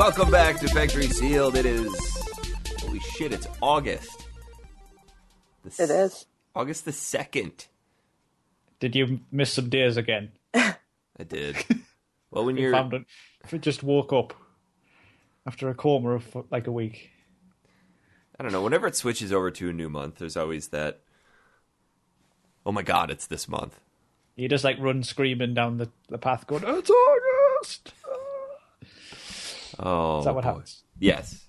Welcome back to Factory Sealed. It is... Holy shit, it's August. It is. August the 2nd. Did you miss some days again? I did. Well, when you're... Found it, just woke up after a coma of like a week. I don't know. Whenever it switches over to a new month, there's always that... Oh my god, it's this month. You just like run screaming down the path going, it's August! Oh, is that what happens? Yes.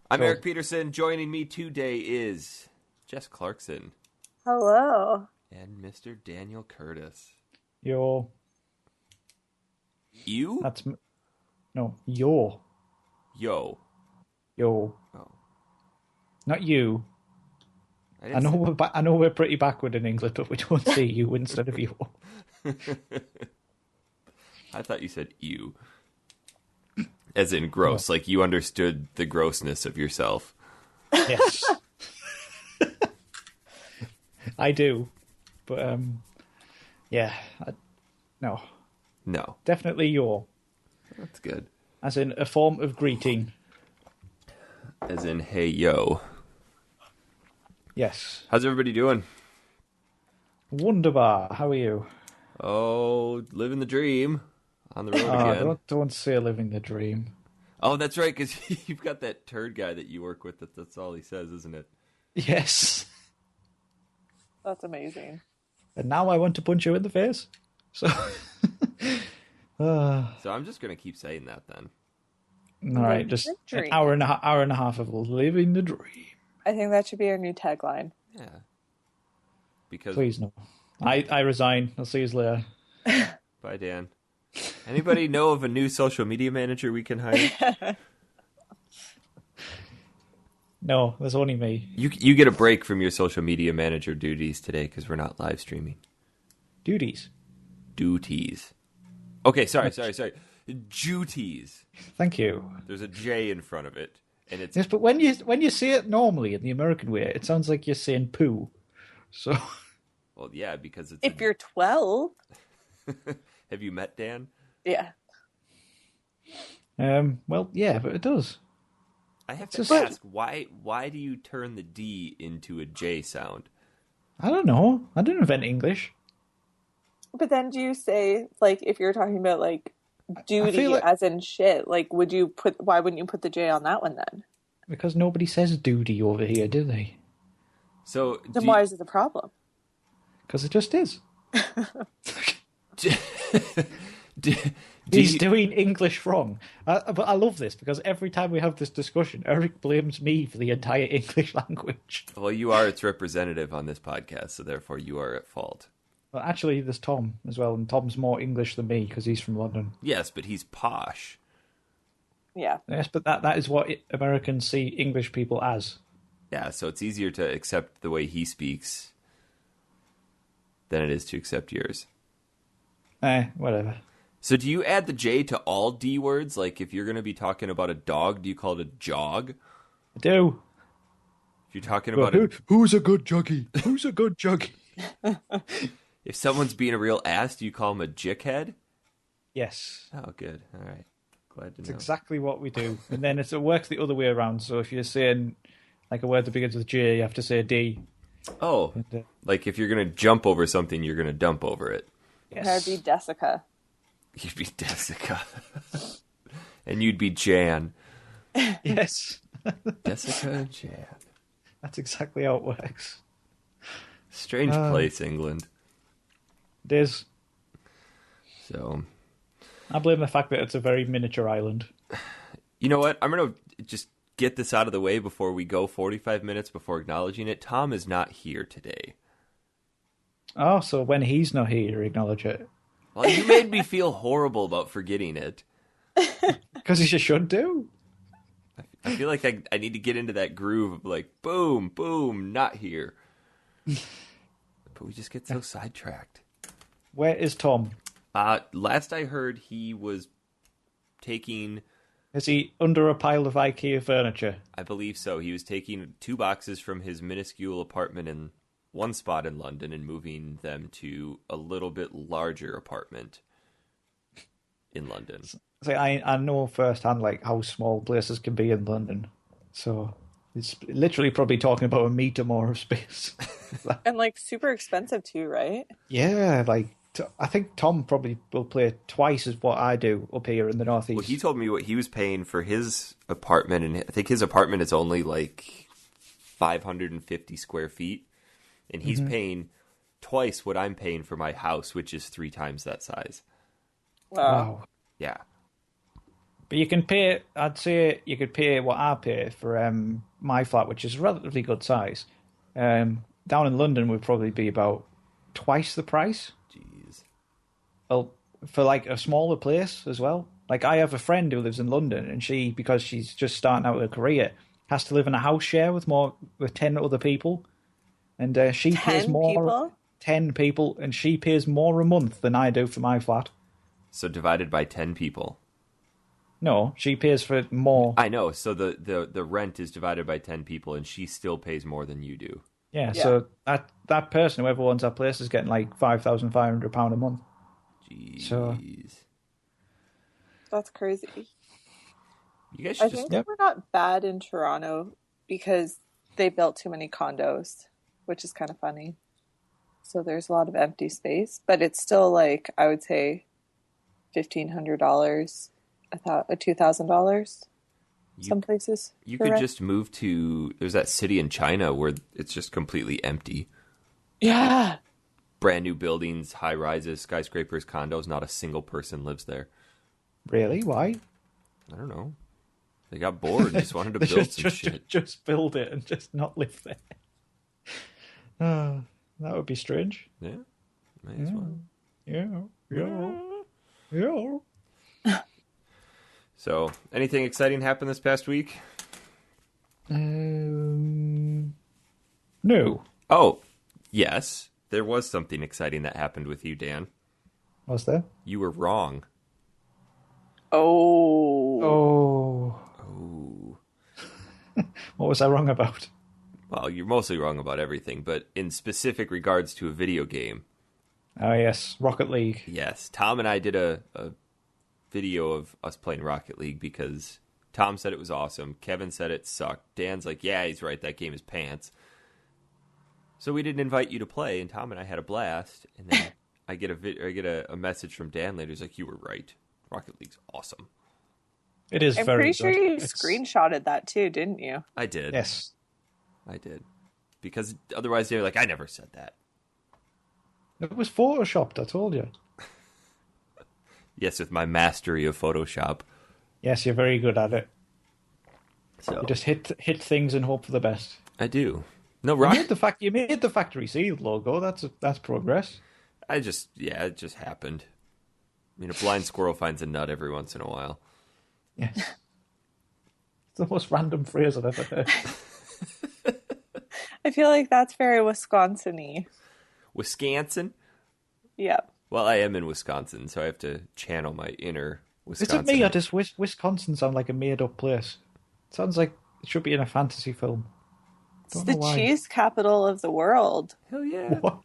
I'm Cool. Eric Peterson. Joining me today is Jess Clarkson. Hello. And Mr. Daniel Curtis. Yo. You? That's... No, yo. Yo. Yo. Oh. Not you. I know we're pretty backward in English, but we don't say you instead of you. I thought you said you. As in gross, like you understood the grossness of yourself. Yes. I do. But, yeah. No. No. Definitely your. That's good. As in a form of greeting. As in, hey, yo. Yes. How's everybody doing? Wunderbar. How are you? Oh, living the dream. On the road again. Don't say living the dream. Oh, that's right, because you've got that turd guy that you work with. That's all he says, isn't it? Yes. That's amazing. And now I want to punch you in the face. So, So I'm just going to keep saying that then. all right, Living just the an dream. hour and a half of living the dream. I think that should be our new tagline. Yeah. Because... Please no. I resign. I'll see you later. Bye, Dan. Anybody know of a new social media manager we can hire? No, there's only me. You get a break from your social media manager duties today because we're not live streaming. Duties. Duties. Okay, sorry. Duties. Thank you. There's a J in front of it, and it's Yes, but when you say it normally in the American way, it sounds like you're saying poo. So. well, yeah, because it's. If you're 12. Have you met Dan? Yeah. Well, yeah, but it does. I have to Just- ask why do you turn the D into a J sound? I don't know. I didn't invent English. But then do you say, like, if you're talking about, like, duty feel like- as in shit, like, why wouldn't you put the J on that one then? Because nobody says duty over here, do they? So Then why is it a problem? Because it just is. do He's you- doing English wrong. But I love this because every time we have this discussion, Eric blames me for the entire English language. Well, you are its representative on this podcast, so therefore you are at fault. Well, actually, there's Tom as well, and Tom's more English than me because he's from London. Yes, but he's posh. Yeah. Yes, but that is what Americans see English people as. Yeah, so it's easier to accept the way he speaks than it is to accept yours. Whatever. So do you add the J to all D words? Like if you're going to be talking about a dog, do you call it a jog? I do. If you're talking about who's a good juggy? Who's a good juggy? if someone's being a real ass, do you call him a jickhead? Yes. Oh, good. All right. Glad to It's know. exactly what we do. And then it works the other way around. So if you're saying like a word that begins with J, you have to say D. Oh, And, like if you're going to jump over something, you're going to dump over it. yes. That'd be Jessica. You'd be Jessica. And you'd be Jan. Yes. Jessica and Jan. That's exactly how it works. Strange place, England. It is. So, I blame the fact that it's a very miniature island. you know what? I'm going to just get this out of the way before we go 45 minutes before acknowledging it. Tom is not here today. Oh, so when he's not here, you acknowledge it. Well, you made me feel horrible about forgetting it. Because you should do. I feel like I need to get into that groove of like, boom, boom, not here. But we just get so sidetracked. Where is Tom? Last I heard, he was taking... Is he under a pile of Ikea furniture? I believe so. He was taking 2 boxes from his minuscule apartment in one spot in London and moving them to a little bit larger apartment in London. So I know firsthand like how small places can be in London. So it's literally probably talking about a meter more of space. And like super expensive too, right? Yeah, like I think Tom probably will pay twice as what I do up here in the Well, he northeast. told me what he was paying for his apartment, and I think his apartment is only like 550 square feet, and he's paying twice what I'm paying for my house, which is 3 times that size. Wow. Wow. Yeah. But you can pay. I'd say you could pay what I pay for my flat, which is relatively good size. Down in London would probably be about twice the price. Jeez. Well, for like a smaller place as well. Like I have a friend who lives in London, and she, because she's just starting out her career, has to live in a house share with 10 other people, and she pays 10 more. people? 10 people, and she pays more a month than I do for my flat. So divided by 10 people. No, she pays for more. I know. So the rent is divided by 10 people, and she still pays more than you do. Yeah, Yeah. so that person, whoever owns that place, is getting like £5,500 a month. Jeez. So- That's crazy. You guys I should just... think we're not bad in Toronto because they built too many condos, which is kind of funny. So there's a lot of empty space, but it's still like, I would say $1,500, $2,000 some places. You for could rent. just move to... There's that city in China where it's just completely empty. Yeah. Brand new buildings, high rises, skyscrapers, condos. Not a single person lives there. Really? Why? I don't know. They got bored and just wanted to build some shit. Just build it and just not live there. That would be strange. Yeah, may as well. Yeah. So, anything exciting happened this past week? No. Oh, yes. There was something exciting that happened with you, Dan. Was there? You were wrong. Oh. Oh. Oh. What was I wrong about? Well, you're mostly wrong about everything, but in specific regards to a video game, Oh, yes. Rocket League. yes. Tom and I did a video of us playing Rocket League because Tom said it was awesome. Kevin said it sucked. Dan's like, yeah, he's right. That game is pants. So we didn't invite you to play, and Tom and I had a blast. And then I get a message from Dan later. He's like, you were right. Rocket League's awesome. It is I'm very pretty sure good. you It's- screenshotted that too, didn't you? I did. Yes. I did. Because otherwise they're like, I never said that. It was photoshopped, I told you. Yes, with my mastery of Photoshop. Yes, you're very good at it. So You just hit things and hope for the best. I do. No, You Rocket. made the factory sealed logo. That's progress. It just happened. I mean, a blind squirrel finds a nut every once in a while. Yes. It's the most random phrase I've ever heard. I feel like that's very Wisconsin-y. Wisconsin? Yeah. Well, I am in Wisconsin, so I have to channel my inner Is Wisconsin. it me or does Wisconsin sound like a made-up place? It sounds like it should be in a fantasy film. It's Don't the know why. cheese capital of the world. Hell yeah. What?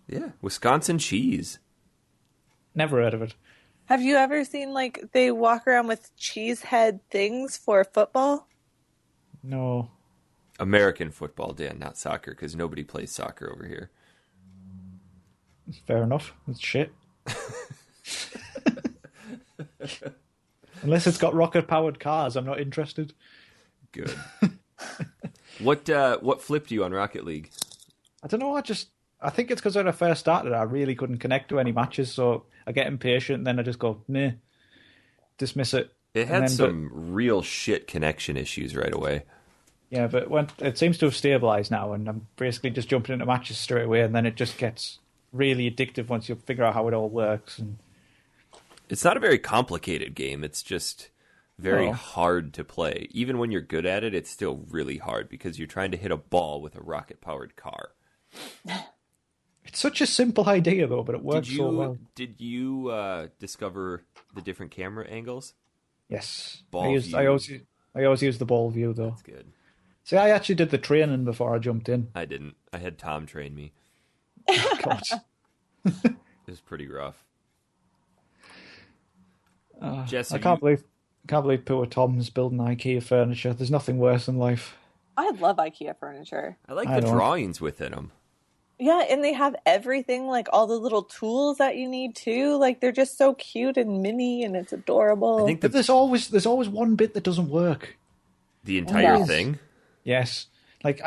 Yeah, Wisconsin cheese. Never heard of it. Have you ever seen, like, they walk around with cheese head things for football? No. American football, Dan, not soccer, because nobody plays soccer over here. Fair enough. It's shit. Unless it's got rocket-powered cars, I'm not interested. Good. What flipped you on Rocket League? I don't know. I think it's because when I first started, I really couldn't connect to any matches, so I get impatient, and then I just go, nah, dismiss it. It had And then- some real shit connection issues right away. Yeah, but when it seems to have stabilized now, and I'm basically just jumping into matches straight away, and then it just gets really addictive once you figure out how it all works. And It's not a very complicated game. It's just very No. hard to play. Even when you're good at it, it's still really hard because you're trying to hit a ball with a rocket-powered car. it's such a simple idea, though, but it works so well. Did you discover the different camera angles? Yes, Ball view. I always use the ball view though. That's good. See, I actually did the training before I jumped in. I didn't. I had Tom train me. God. It was pretty rough. Jess, I can't believe poor Tom's building IKEA furniture. There's nothing worse in life. I love IKEA furniture. I like I the don't. drawings within them. Yeah, and they have everything, like all the little tools that you need too. Like they're just so cute and mini, and it's adorable. I think But there's always one bit that doesn't work. the entire No. thing. Yes. Like,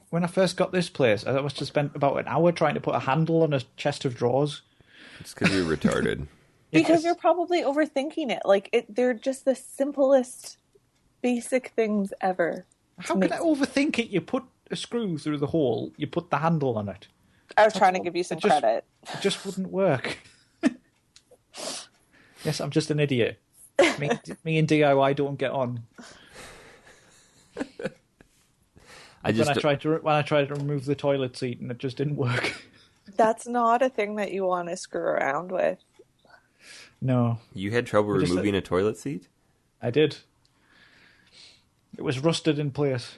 when I first got this place, I must have spent about an hour trying to put a handle on a chest of drawers. It's because you're retarded. Because you're probably overthinking it. Like they're just the simplest, basic things ever. How could I overthink it? You put a screw through the hole, you put the handle on it. I was trying to give you some credit. It just wouldn't work. Yes, I'm just an idiot. Me and DIY don't get on. When I tried to remove the toilet seat and it just didn't work. That's not a thing that you want to screw around with. No. You had trouble removing a toilet seat? I did. It was rusted in place.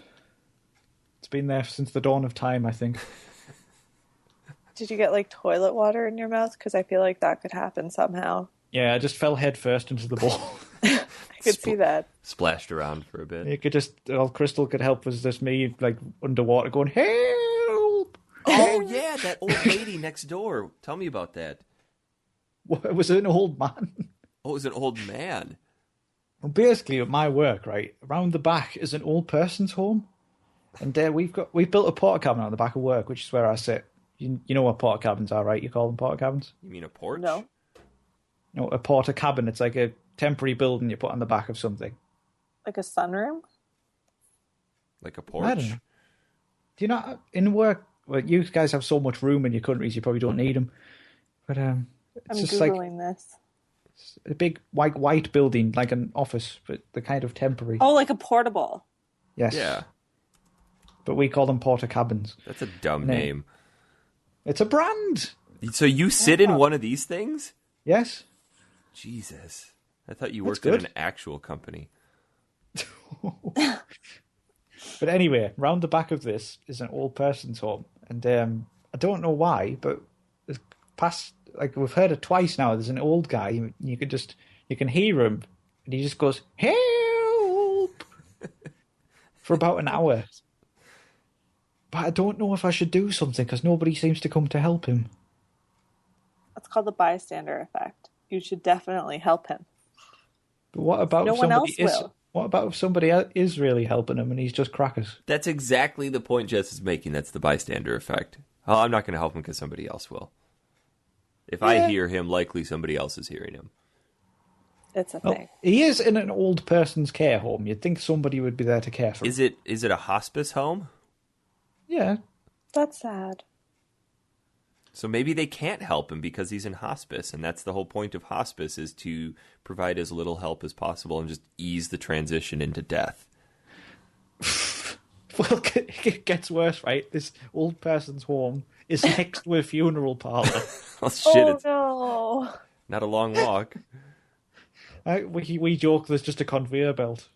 It's been there since the dawn of time, I think. Did you get like toilet water in your mouth? Because I feel like that could happen somehow. Yeah, I just fell head first into the bowl. I could see that. Splashed around for a bit. You could all Crystal could help was just me like underwater going, help! Oh yeah, that old lady next door. Tell me about that. What, was it an old man? Oh, it was an old man. Well, basically, at my work, right, around the back is an old person's home. And we've built a porta cabin on the back of work, which is where I sit. You know what porta cabins are, right? You call them porta cabins? You mean a porch? No. No, a porta cabin. It's like a temporary building you put on the back of something. Like a sunroom? Like a porch? I don't know. Do you not, in work, well, you guys have so much room in your countries, you probably don't need them. But it's I'm just Googling this. a big white building, like an office, but the kind of temporary. Oh, like a portable. Yes. Yeah. But we call them porta cabins. That's a dumb name. It's a brand. So you sit in one of these things? Yes. Jesus. I thought you That's worked at good. an actual company. But anyway, round the back of this is an old person's home. And I don't know why, but we've heard it twice now. There's an old guy. You can hear him, and he just goes, help! For about an hour. But I don't know if I should do something because nobody seems to come to help him. That's called the bystander effect. You should definitely help him. But what about No if one somebody else is? will. What about if somebody is really helping him and he's just crackers? That's exactly the point Jess is making. That's the bystander effect. Oh, I'm not going to help him because somebody else will. If I hear him, likely somebody else is hearing him. It's a Well, thing. he is in an old person's care home. You'd think somebody would be there to care for him. Is it a hospice home? Yeah. That's sad. So maybe they can't help him because he's in hospice, and that's the whole point of hospice, is to provide as little help as possible and just ease the transition into death. Well, it gets worse, right? This old person's home is next to a funeral parlor. Oh, shit, it's no. not a long walk. We joke there's just a conveyor belt.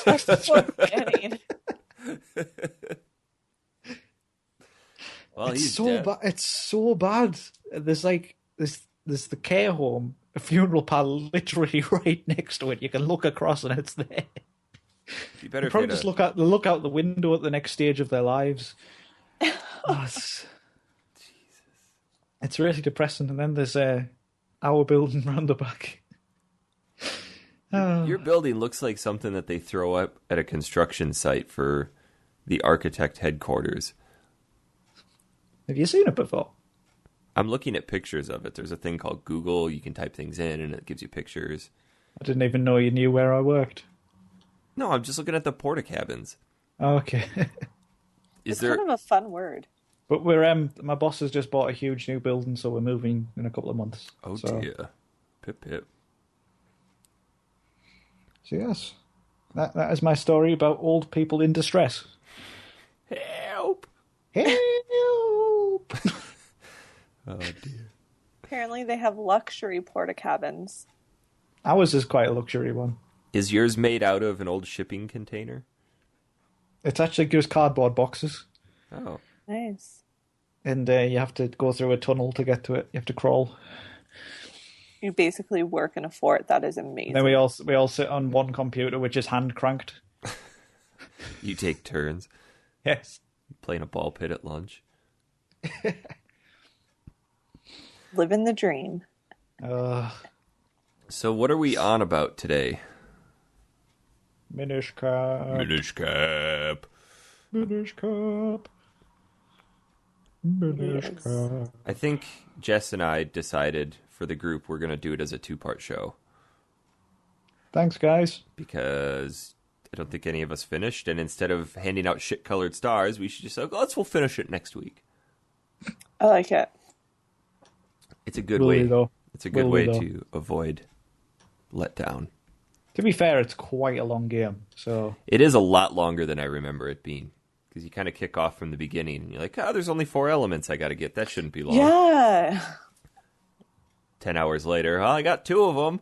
That's what I'm getting. Well, It's he's so dead. bad. It's so bad. There's there's the care home, a funeral parlor literally right next to it. You can look across and it's there. You better You probably fit just look out the window at the next stage of their lives. It's really depressing. And then there's our building round the back. Your building looks like something that they throw up at a construction site for the architect headquarters. Have you seen it before? I'm looking at pictures of it. There's a thing called Google. You can type things in and it gives you pictures. I didn't even know you knew where I worked. No, I'm just looking at the porta cabins. Oh, okay. It's kind of a fun word. But my boss has just bought a huge new building, so we're moving in a couple of months. Oh, so, dear. Pip, pip. So yes, that is my story about old people in distress. Help! Help! Oh, dear. Apparently they have luxury porta cabins. Ours is quite a luxury one. Is yours made out of an old shipping container? It's actually just cardboard boxes, Oh. Nice. and you have to go through a tunnel to get to it. You have to crawl. You basically work in a fort. That is amazing. Then we all sit on one computer, which is hand cranked. You take turns Yes. playing a ball pit at lunch. Living the dream. So what are we on about today? Minish Cap. Minish Cap. Minish Cap. Minish Yes. Cap. I think Jess and I decided for the group we're going to do it as a 2-part show Thanks, guys. because I don't think any of us finished, and instead of handing out shit-colored stars, we should just say, we'll finish it next week. I like it. It's a good Will way. we, though? It's a good Will way we, though? to avoid letdown. To be fair, it's quite a long game, so It is a lot longer than I remember it being. Because you kind of kick off from the beginning, and you're like, there's only 4 elements I got to get. That shouldn't be long. Yeah. 10 hours later, I got 2 of them.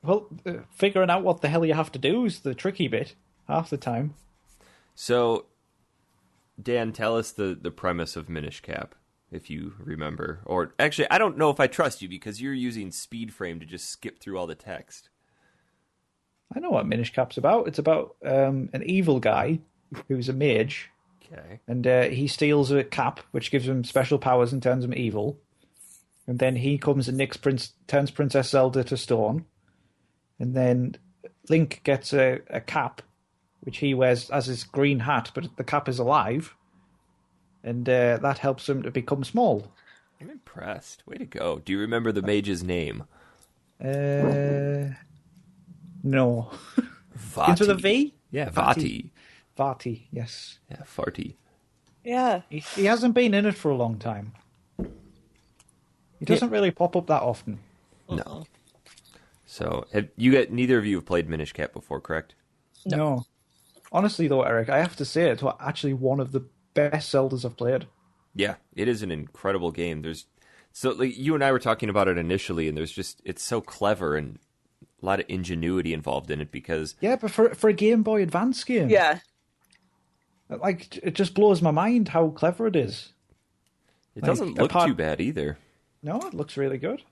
well, figuring out what the hell you have to do is the tricky bit half the time. So, Dan, tell us the premise of Minish Cap, if you remember. Or, actually, I don't know if I trust you, because you're using speed frame to just skip through all the text. I know what Minish Cap's about. It's about an evil guy who's a mage, Okay. and he steals a cap, which gives him special powers and turns him evil. And then he comes and turns Princess Zelda to stone. And then Link gets a cap, which he wears as his green hat, but the cap is alive. And that helps him to become small. I'm impressed. Way to go. Do you remember the mage's name? No. Vati. Into the V? Yeah, Vati. Vati, yes. Yeah, Farty. Yeah. He hasn't been in it for a long time. He doesn't really pop up that often. No. So, neither of you have played Minish Cap before, correct? No. Honestly, though, Eric, I have to say it's actually one of the best Zeldas I've played. Yeah, it is an incredible game. You and I were talking about it initially, and it's so clever and a lot of ingenuity involved in it because... Yeah, but for a Game Boy Advance game. Yeah. Like, it just blows my mind how clever it is. It doesn't look too bad either. No, it looks really good.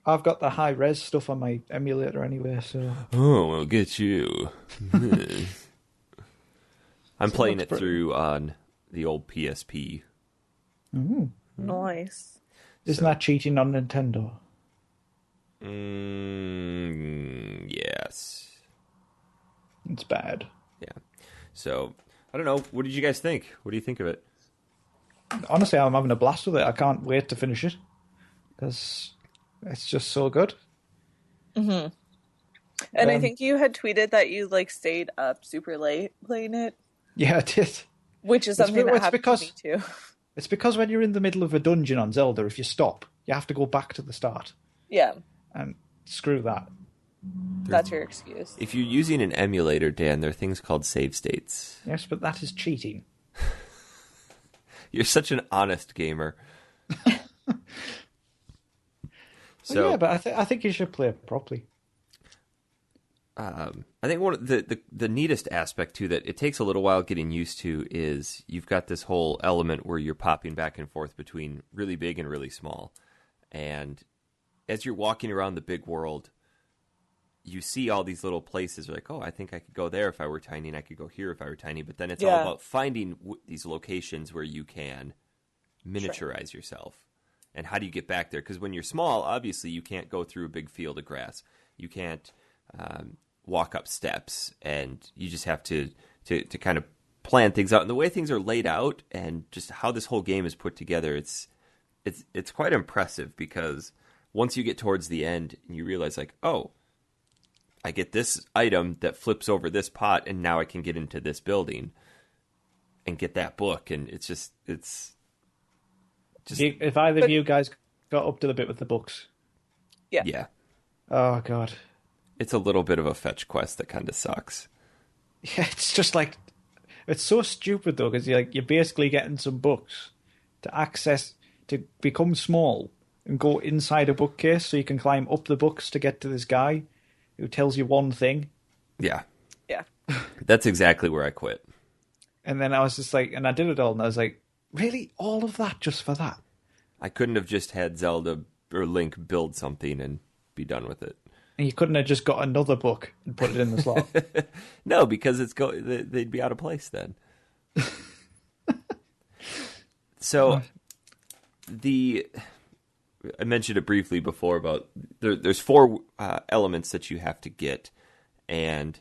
I've got the high-res stuff on my emulator anyway, so... Oh, well, get you. I'm playing it through on the old PSP. Ooh. Nice. Isn't that cheating on Nintendo? Yes. It's bad. Yeah. So, I don't know. What did you guys think? What do you think of it? Honestly, I'm having a blast with it. I can't wait to finish it. Because it's just so good. Mm-hmm. And I think you had tweeted that you stayed up super late playing it. Yeah, I did. Which is something that happened to me too. It's because when you're in the middle of a dungeon on Zelda, if you stop, you have to go back to the start. Yeah. And screw that. That's your excuse. If you're using an emulator, Dan, there are things called save states. Yes, but that is cheating. You're such an honest gamer. Yeah, but I think you should play it properly. I think one of the neatest aspect to that, it takes a little while getting used to, is you've got this whole element where you're popping back and forth between really big and really small. And as you're walking around the big world, you see all these little places. You're like, I think I could go there if I were tiny, and I could go here if I were tiny. But then it's all about finding these locations where you can miniaturize yourself. And how do you get back there? Because when you're small, obviously you can't go through a big field of grass. You can't walk up steps, and you just have to kind of plan things out. And the way things are laid out, and just how this whole game is put together, it's quite impressive. Because once you get towards the end, you realize I get this item that flips over this pot, and now I can get into this building and get that book. And it's just If either of you guys got up to the bit with the books. Yeah. Oh, God. It's a little bit of a fetch quest that kind of sucks. Yeah, it's just it's so stupid though, because you're basically getting some books to become small and go inside a bookcase so you can climb up the books to get to this guy who tells you one thing. Yeah. Yeah. That's exactly where I quit. And then I was just and I did it all, and I was like, really? All of that just for that? I couldn't have just had Zelda or Link build something and be done with it. And you couldn't have just got another book and put it in the slot. No, because they'd be out of place then. So I mentioned it briefly before about there's 4 elements that you have to get, and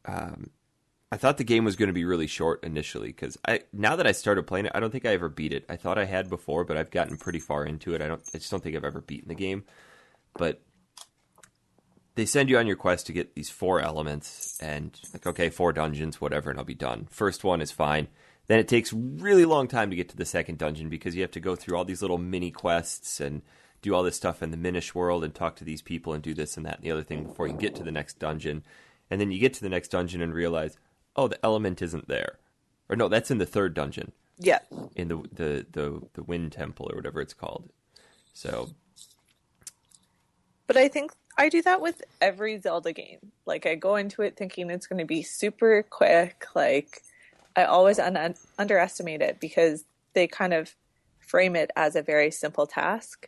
I thought the game was going to be really short initially because now that I started playing it, I don't think I ever beat it. I thought I had before, but I've gotten pretty far into it. I just don't think I've ever beaten the game. But they send you on your quest to get these 4 elements, and like, okay, 4 dungeons, whatever, and I'll be done. First one is fine. Then it takes really long time to get to the second dungeon because you have to go through all these little mini quests and do all this stuff in the Minish world and talk to these people and do this and that and the other thing before you can get to the next dungeon. And then you get to the next dungeon and realize, oh, the element isn't there. Or no, that's in the 3rd dungeon. Yeah. In the Wind Temple or whatever it's called. So. But I think I do that with every Zelda game. Like, I go into it thinking it's going to be super quick. Like, I always underestimate it because they kind of frame it as a very simple task.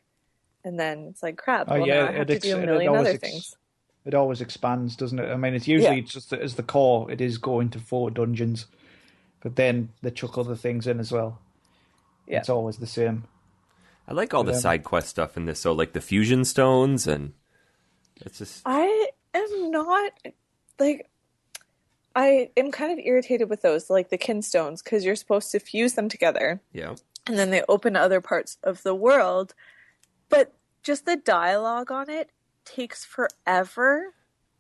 And then it's like, crap, now I have to do a million other things. It always expands, doesn't it? I mean, it's usually just as the core, it is going to 4 dungeons. But then they chuck other things in as well. Yeah. It's always the same. I like all the side quest stuff in this. So, like the fusion stones, and it's just. I am not like. I am kind of irritated with those, like the kinstones, because you're supposed to fuse them together. Yeah. And then they open other parts of the world. But just the dialogue on it takes forever,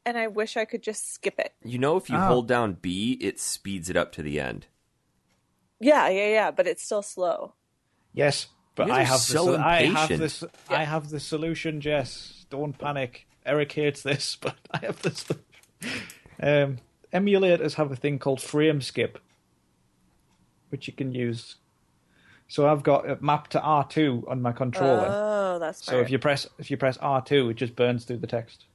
and I wish I could just skip it. You know, if you hold down B, it speeds it up to the end. Yeah, but it's still slow. Yes, but I have the solution, Jess. Don't panic. Eric hates this, but I have this. Emulators have a thing called frame skip, which you can use. So I've got it mapped to R2 on my controller. Oh, that's smart. So if you press R2, it just burns through the text.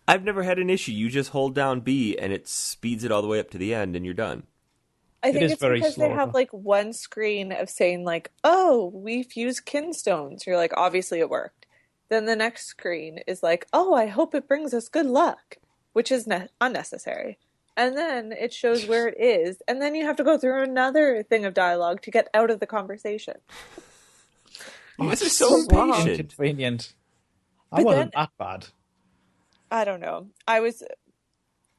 I've never had an issue. You just hold down B and it speeds it all the way up to the end and you're done. I think it's because they have like one screen of saying like, oh, we fused kinstones. You're like, obviously it worked. Then the next screen is like, oh, I hope it brings us good luck, which is unnecessary. And then it shows where it is. And then you have to go through another thing of dialogue to get out of the conversation. This is so impatient. Inconvenient. I wasn't that bad. I don't know. I was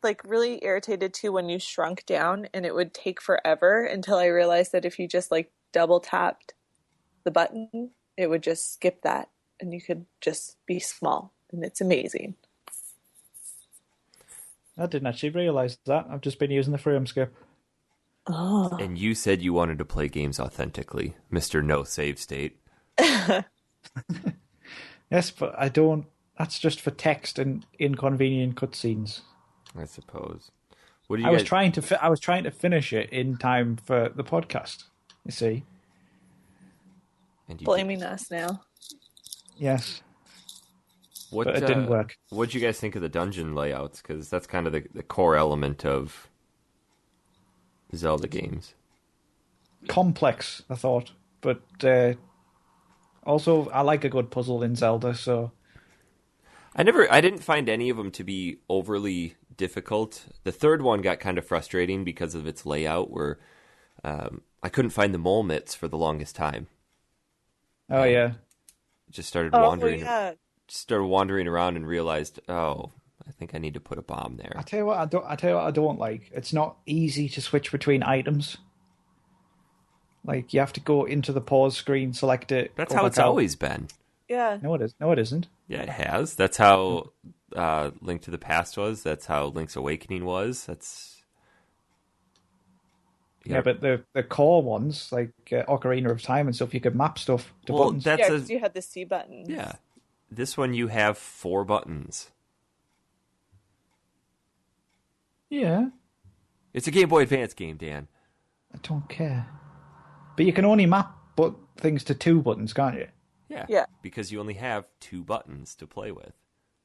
like really irritated too when you shrunk down and it would take forever until I realized that if you just like double tapped the button, it would just skip that and you could just be small. And it's amazing. I didn't actually realize that. I've just been using the frame skip. Oh. And you said you wanted to play games authentically, Mr. No Save State. Yes, but I don't. That's just for text and inconvenient cutscenes. I suppose. What do you I was trying to finish it in time for the podcast. You see. And blaming us now. Yes. But it didn't work. What did you guys think of the dungeon layouts? Because that's kind of the core element of Zelda games. Complex, I thought, but also I like a good puzzle in Zelda. So I didn't find any of them to be overly difficult. The third one got kind of frustrating because of its layout, where I couldn't find the mole mitts for the longest time. Oh yeah, just started wandering. Yeah. Started wandering around and realized, oh, I think I need to put a bomb there. I tell you what, I don't like. It's not easy to switch between items. Like you have to go into the pause screen, select it. That's how it's always been. Yeah. No, it isn't. Yeah, it has. That's how Link to the Past was. That's how Link's Awakening was. That's yeah, but the core ones like Ocarina of Time and stuff, you could map stuff to buttons. Yeah, because you had the C button. Yeah. This one you have 4 buttons. Yeah. It's a Game Boy Advance game, Dan. I don't care. But you can only map things to 2 buttons, can't you? Yeah. Because you only have 2 buttons to play with.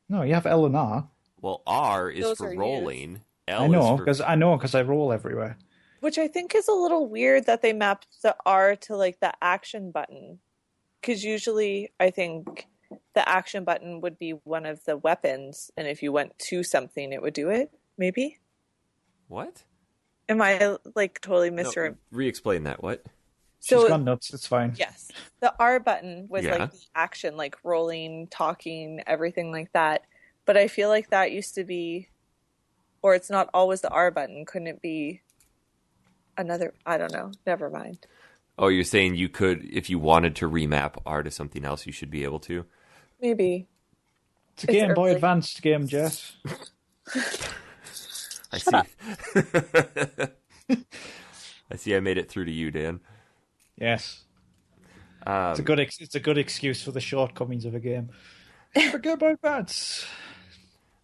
No, you have L and R. Well, R is Those for are rolling. L I know, is because I roll everywhere. Which I think is a little weird that they mapped the R to like the action button. Because usually I think the action button would be one of the weapons, and if you went to something, it would do it, maybe? What? Am I, like, totally misremembering? No, re-explain that. What? She's gone nuts. It's fine. Yes. The R button was, like, the action, like, rolling, talking, everything like that. But I feel like that used to be... Or it's not always the R button. Couldn't it be another... I don't know. Never mind. Oh, you're saying you could, if you wanted to remap R to something else, you should be able to? Maybe. It's a Game Boy Advanced game, Jess. I see. I see I made it through to you, Dan. Yes. It's a good excuse for the shortcomings of a game. For Game Boy Advance.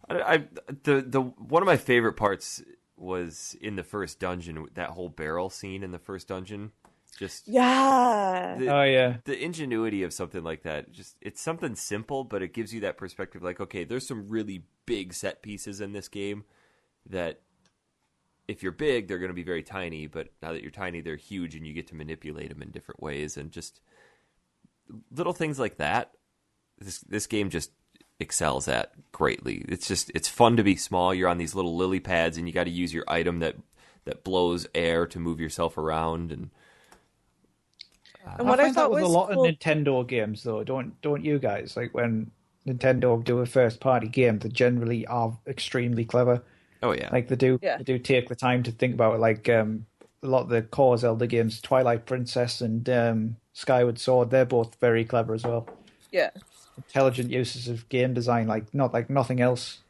The one of my favorite parts was in the first dungeon, that whole barrel scene in the first dungeon. Just yeah. The ingenuity of something like that. Just it's something simple, but it gives you that perspective. Like, okay, there's some really big set pieces in this game that if you're big, they're going to be very tiny. But now that you're tiny, they're huge, and you get to manipulate them in different ways. And just little things like that. This game just excels at greatly. It's fun to be small. You're on these little lily pads, and you got to use your item that blows air to move yourself around. And what I thought was a lot cool... of Nintendo games, though, don't you guys? Like when Nintendo do a first party game, they generally are extremely clever. Oh yeah, like they do take the time to think about it. Like a lot of the core Zelda games, Twilight Princess and Skyward Sword, they're both very clever as well. Yeah. Intelligent uses of game design, like nothing else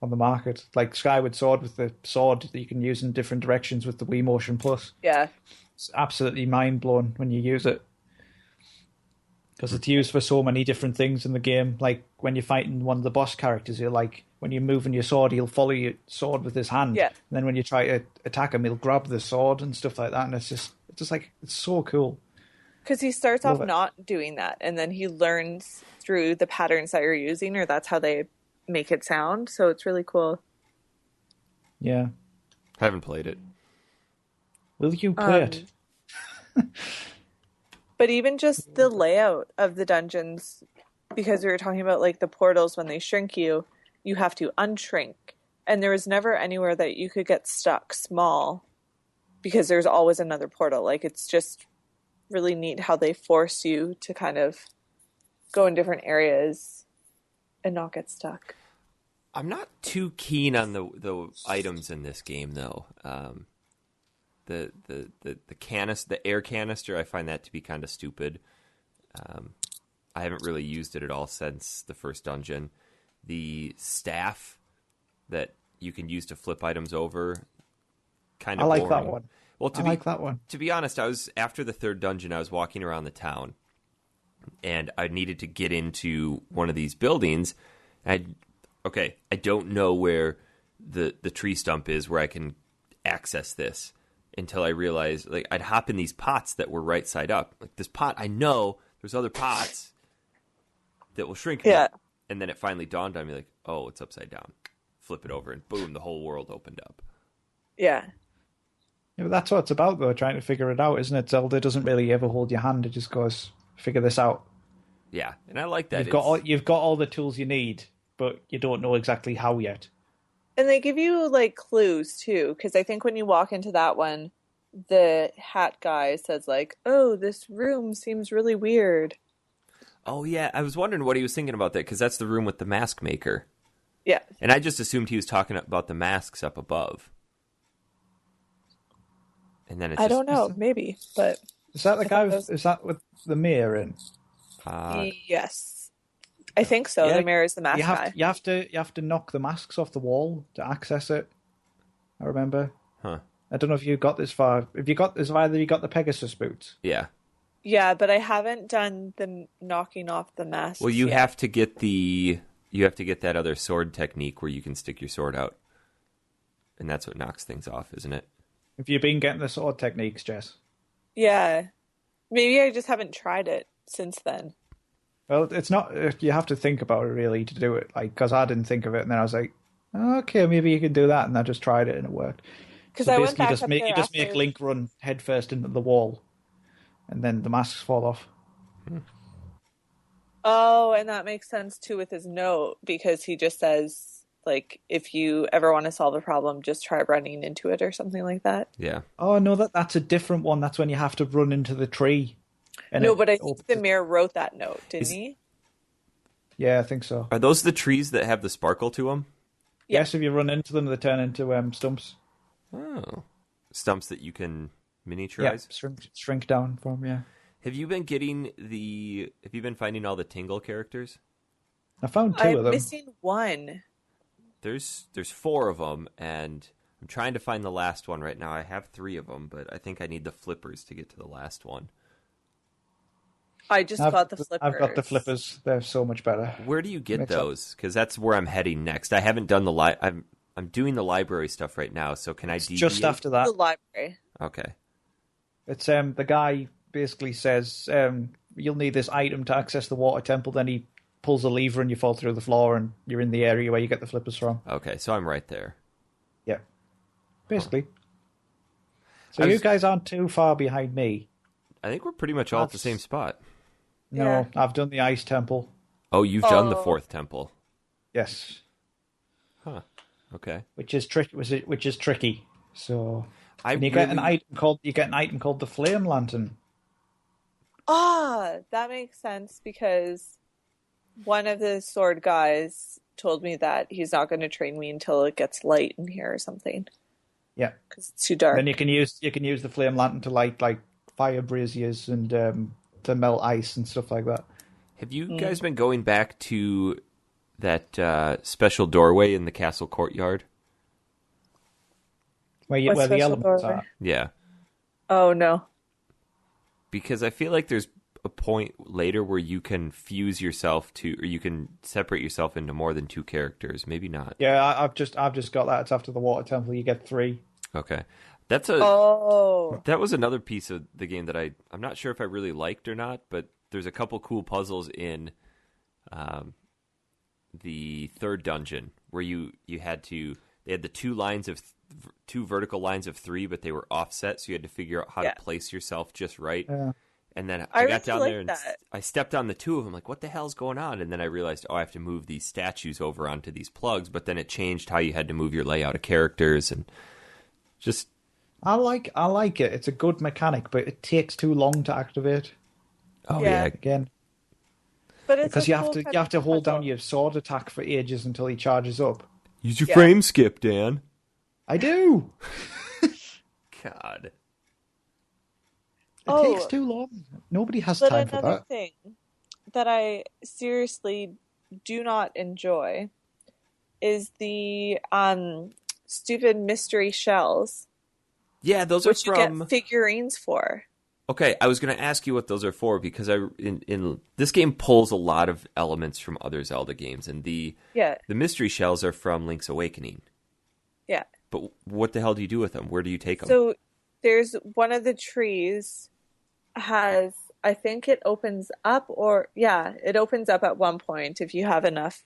on the market. Like Skyward Sword with the sword that you can use in different directions with the Wii Motion Plus. Yeah. It's absolutely mind-blowing when you use it. Because it's used for so many different things in the game. Like when you're fighting one of the boss characters, you're like, when you're moving your sword, he'll follow your sword with his hand. Yeah. And then when you try to attack him, he'll grab the sword and stuff like that. And it's just like, it's so cool. Because he starts off not doing that, and then he learns through the patterns that you're using, or that's how they make it sound. So it's really cool. Yeah. Haven't played it. Will you play it? But even just the layout of the dungeons, because we were talking about like the portals, when they shrink you, you have to unshrink. And there was never anywhere that you could get stuck small because there's always another portal. Like, it's just really neat how they force you to kind of go in different areas and not get stuck. I'm not too keen on the items in this game, though. The air canister, I find that to be kind of stupid. I haven't really used it at all since the first dungeon. The staff that you can use to flip items over, kind of boring. I like that one. Well, I like that one. To be honest, after the third dungeon, I was walking around the town, and I needed to get into one of these buildings. I don't know where the tree stump is where I can access this until I realized, like, I'd hop in these pots that were right side up. Like, this pot, I know there's other pots that will shrink me. Yeah. And then it finally dawned on me, like, oh, it's upside down. Flip it over, and boom, the whole world opened up. Yeah. Yeah, but that's what it's about, though, trying to figure it out, isn't it? Zelda doesn't really ever hold your hand. It just goes, figure this out. Yeah, and I like that. You've got all the tools you need, but you don't know exactly how yet. And they give you, like, clues, too, because I think when you walk into that one, the hat guy says, like, oh, this room seems really weird. Oh, yeah, I was wondering what he was thinking about that, because that's the room with the mask maker. Yeah. And I just assumed he was talking about the masks up above. And then I don't know, maybe, but... Is that the guy is that with the mirror in? Yes. I think so. Yeah, the mirror is the mask guy. You have to knock the masks off the wall to access it. I remember. Huh. I don't know if you got this far. If you got this far, you got the Pegasus boots. Yeah. Yeah, but I haven't done the knocking off the masks. Well, you yet. have to get that other sword technique where you can stick your sword out. And that's what knocks things off, isn't it? Have you been getting the sword techniques, Jess? Yeah. Maybe I just haven't tried it since then. Well, it's not... You have to think about it, really, to do it. Like, because I didn't think of it, and then I was like, okay, maybe you can do that, and I just tried it, and it worked. Because I went back up there you just make Link run headfirst into the wall, and then the masks fall off. Oh, and that makes sense too with his note, because he just says, like, if you ever want to solve a problem, just try running into it or something like that. Yeah. Oh, no, that's a different one. That's when you have to run into the tree. No, but I think the mayor wrote that note, didn't he? Yeah, I think so. Are those the trees that have the sparkle to them? Yeah. Yes, if you run into them, they turn into stumps. Oh. Stumps that you can miniaturize? Yeah, shrink down from, yeah. Have you been finding all the Tingle characters? I found two of them. I'm missing one. There's 4 of them, and I'm trying to find the last one right now. I have 3 of them, but I think I need the flippers to get to the last one. I've got the flippers. I've got the flippers. They're so much better. Where do you get those? Because that's where I'm heading next. I haven't done I'm doing the library stuff right now, so can I deviate? Just after that. The library. Okay. It's the guy basically says you'll need this item to access the water temple. Then he pulls a lever and you fall through the floor and you're in the area where you get the flippers from. Okay, so I'm right there. Yeah, basically. So you guys aren't too far behind me. I think we're pretty much all at the same spot. No, Yeah. I've done the ice temple. Oh, you've done the 4th temple. Yes. Huh. Okay. Which is tricky. So you get an item called the flame lantern. Ah, that makes sense, because one of the sword guys told me that he's not going to train me until it gets light in here or something. Yeah, because it's too dark. Then you can use the flame lantern to light like fire braziers and to melt ice and stuff like that. Have you guys been going back to that special doorway in the castle courtyard? Where the elements doorway? are. Yeah. Oh, no. Because I feel like there's a point later where you can fuse yourself or you can separate yourself into more than 2 characters. Maybe not. Yeah, I've just got that. It's after the water temple. You get 3. Okay. That was another piece of the game that I'm not sure if I really liked or not, but there's a couple cool puzzles in the 3rd dungeon where they had the 2 vertical lines of 3, but they were offset, so you had to figure out how to place yourself just right. Yeah. And then I got down there and that. I stepped on the 2 of them, like, what the hell's going on? And then I realized, I have to move these statues over onto these plugs, but then it changed how you had to move your layout of characters and just... I like it. It's a good mechanic, but it takes too long to activate. Oh yeah, again. But it's because you have to hold down your sword attack for ages until he charges up. Use your frame skip, Dan. I do. God. It takes too long. Nobody has time for that. Another thing that I seriously do not enjoy is the stupid mystery shells. Yeah, those are which you get figurines for. Okay, I was going to ask you what those are for, because in this game pulls a lot of elements from other Zelda games, and the mystery shells are from Link's Awakening. Yeah. But what the hell do you do with them? Where do you take them? So there's one of the trees has, I think it opens up, it opens up at one point if you have enough.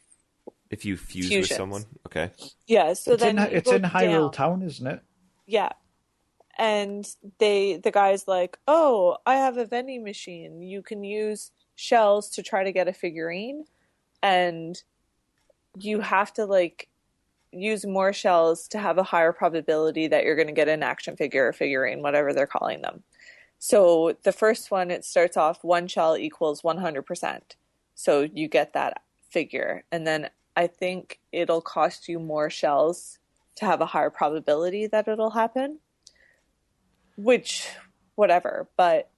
If you fuse fusions. with someone? Okay. Yeah, so it's in Hyrule Town, isn't it? Yeah. And the guy's like, oh, I have a vending machine. You can use shells to try to get a figurine. And you have to, use more shells to have a higher probability that you're going to get an action figure or figurine, whatever they're calling them. So the first one, it starts off 1 shell equals 100%. So you get that figure. And then I think it'll cost you more shells to have a higher probability that it'll happen. Which, whatever, but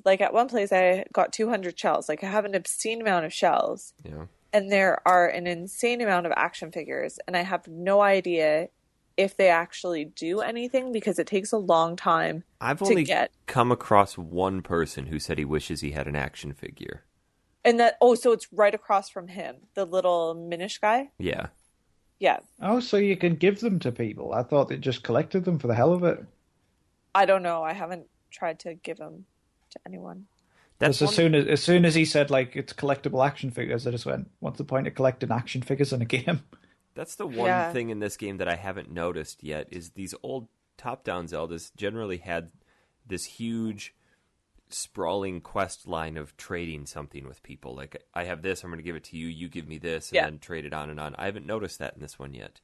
at one place I got 200 shells. I have an obscene amount of shells. Yeah. And there are an insane amount of action figures. And I have no idea if they actually do anything because it takes a long time I've only come across one person who said he wishes he had an action figure. And so it's right across from him, the little Minish guy? Yeah. Yeah. Oh, so you can give them to people. I thought they just collected them for the hell of it. I don't know. I haven't tried to give them to anyone. That's as soon as he said it's collectible action figures, I just went, what's the point of collecting action figures in a game? That's the one thing in this game that I haven't noticed yet is these old top-down Zeldas generally had this huge sprawling quest line of trading something with people. Like, I have this, I'm going to give it to you, you give me this, and then trade it on and on. I haven't noticed that in this one yet.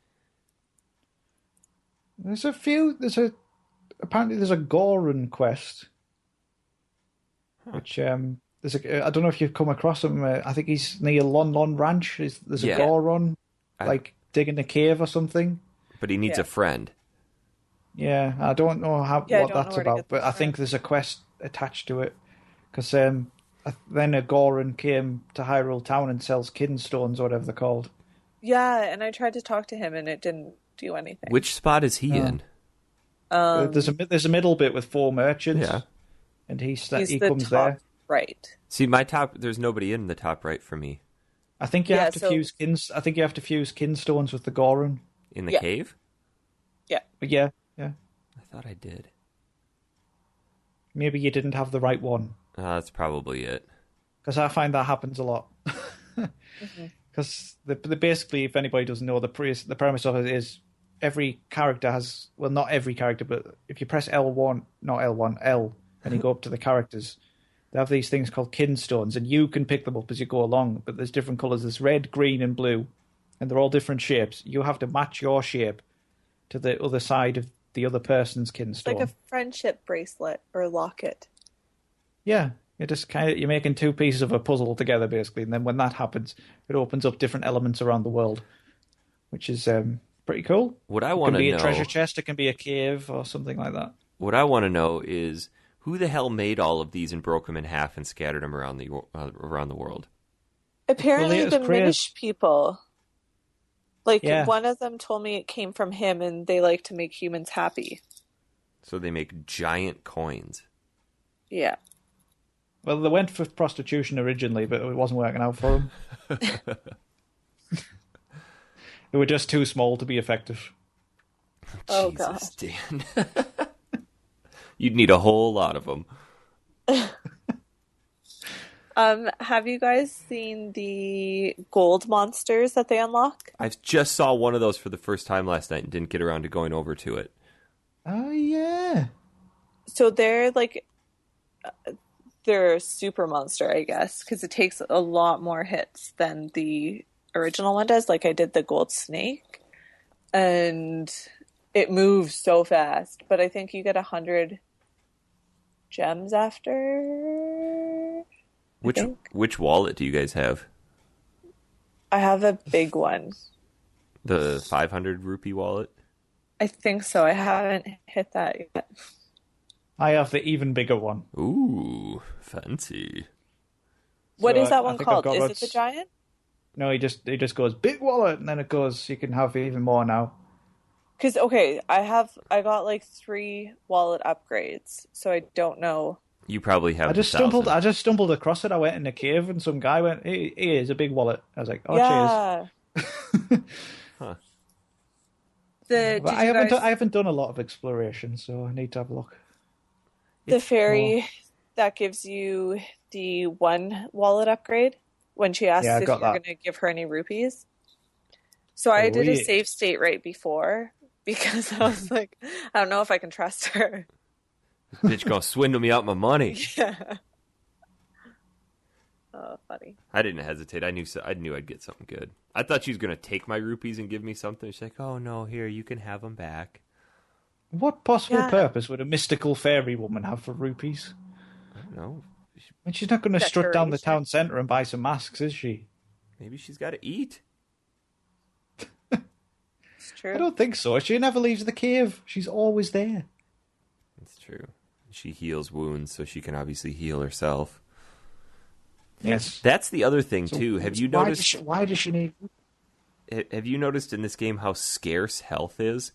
Apparently there's a Goran Quest, which, I don't know if you've come across him. I think he's near Lon Lon Ranch. There's a Goron, digging a cave or something. But he needs a friend. Yeah, I don't know what that's about, but I think there's a quest attached to it. Because then a Goran came to Hyrule Town and sells kinstones or whatever they're called. Yeah, and I tried to talk to him and it didn't do anything. Which spot is he in? There's a middle bit with 4 merchants. Yeah. And he comes there. Right. See, my top, there's nobody in the top right for me. I think you have to fuse kinstones with the Goran. In the cave? Yeah. Yeah. I thought I did. Maybe you didn't have the right one. That's probably it. Because I find that happens a lot. Because basically, if anybody doesn't know, the premise of it is every character has... Well, not every character, but if you press L1, not L1, L, and you go up to the characters, they have these things called kinstones, and you can pick them up as you go along, but there's different colours. There's red, green, and blue, and they're all different shapes. You have to match your shape to the other side of the other person's kinstone. It's like a friendship bracelet or locket. Yeah, you're making 2 pieces of a puzzle together, basically, and then when that happens, it opens up different elements around the world, which is pretty cool. What I want to know... It can be a treasure chest, it can be a cave, or something like that. What I want to know is, who the hell made all of these and broke them in half and scattered them around the world? Apparently the Minish people. One of them told me it came from him, and they like to make humans happy. So they make giant coins. Yeah. Well, they went for prostitution originally, but it wasn't working out for them. They were just too small to be effective. Oh, Jesus, God. Dan. You'd need a whole lot of them. Have you guys seen the gold monsters that they unlock? I just saw one of those for the first time last night and didn't get around to going over to it. Oh, yeah. So they're they're a super monster, I guess, because it takes a lot more hits than the original one does. Like I did the gold snake, and it moves so fast. But I think you get 100 gems after. Which wallet do you guys have? I have a big one. The 500 rupee wallet? I think so. I haven't hit that yet. I have the even bigger one. Ooh, fancy. What is that one called? Is it the giant? No, he just goes big wallet, and then it goes. You can have even more now. Because I got 3 wallet upgrades, so I don't know. You probably have. I just stumbled across it. I went in a cave, and some guy went, "Hey, here's a big wallet." I was like, "Oh, cheers." Huh. I haven't done a lot of exploration, so I need to have a look. The fairy that gives you the 1 wallet upgrade when she asks if you're going to give her any rupees. So I did a save state right before because I was like, I don't know if I can trust her. This bitch gonna swindle me out my money. Yeah. Oh, funny. I didn't hesitate. I knew I'd get something good. I thought she was gonna take my rupees and give me something. She's like, "Oh no, here, you can have them back." What possible purpose would a mystical fairy woman have for rupees? I don't know. And she's not going to strut down the town centre and buy some masks, is she? Maybe she's got to eat. It's true. I don't think so. She never leaves the cave. She's always there. That's true. She heals wounds, so she can obviously heal herself. Yes. That's the other thing, too. Have you noticed... Why does she need... Have you noticed in this game how scarce health is?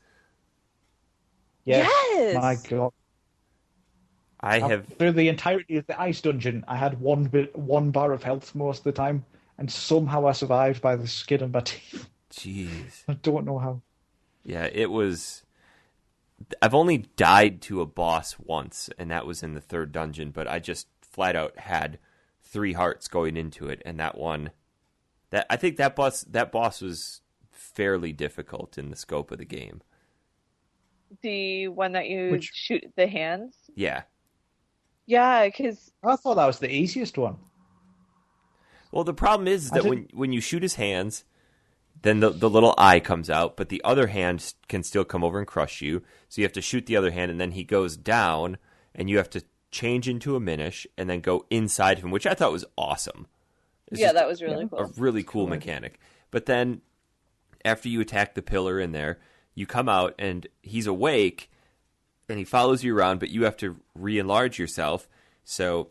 Yes! My God. Through the entirety of the ice dungeon, I had one bar of health most of the time, and somehow I survived by the skin of my teeth. Jeez. I don't know how. Yeah, it was... I've only died to a boss once, and that was in the 3rd dungeon, but I just flat out had 3 hearts going into it, and that one... I think that boss was fairly difficult in the scope of the game. The one that you shoot the hands? Yeah. Yeah, because I thought that was the easiest one. Well, the problem is that when you shoot his hands, then the little eye comes out, but the other hand can still come over and crush you. So you have to shoot the other hand, and then he goes down, and you have to change into a Minish and then go inside him, which I thought was awesome. That was really cool. A really cool mechanic. But then after you attack the pillar in there, you come out, and he's awake, and he follows you around, but you have to re-enlarge yourself. So